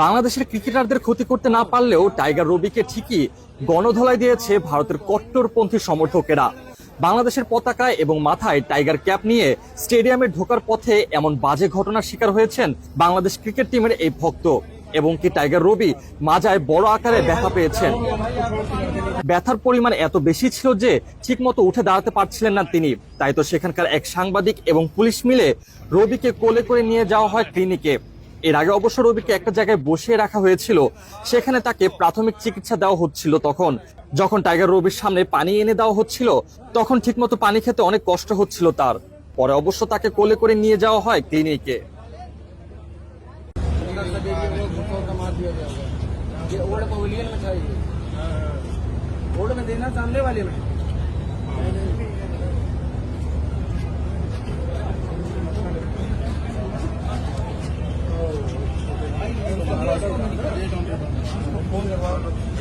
বাংলাদেশের ক্রিকেটারদের ক্ষতি করতে না পারলেও টাইগার রবিকে ঠিকই গণধোলাই দিয়েছে ভারতের কট্টরপন্থী সমর্থকেরা। বাংলাদেশের পতাকায় এবং মাথায় টাইগার ক্যাপ নিয়ে স্টেডিয়ামে ঢোকার পথে এমন বাজে ঘটনার শিকার হয়েছেন বাংলাদেশ ক্রিকেট টিমের এই ভক্ত, এবং কি টাইগার রবি মাজায় বড় আকারে ব্যথা পেয়েছেন। ব্যথার পরিমাণ এত বেশি ছিল যে ঠিকমতো উঠে দাঁড়াতে পারছিলেন না তিনি। তাই তো সেখানকার এক সাংবাদিক এবং পুলিশ মিলে রবিকে কোলে করে নিয়ে যাওয়া হয় ক্লিনিকে। এর আগে অবশ্য রবিকে একটা জায়গায় বসিয়ে রাখা হয়েছিল, সেখানে তাকে প্রাথমিক চিকিৎসা দেওয়া হচ্ছিল। যখন টাইগার রবির সামনে পানি এনে দেওয়া হচ্ছিল, তখন ঠিকমতো পানি খেতে অনেক কষ্ট হচ্ছিল তার। পরে অবশ্য তাকে কোলে করে নিয়ে যাওয়া হয় ক্লিনিকে। फोन करवा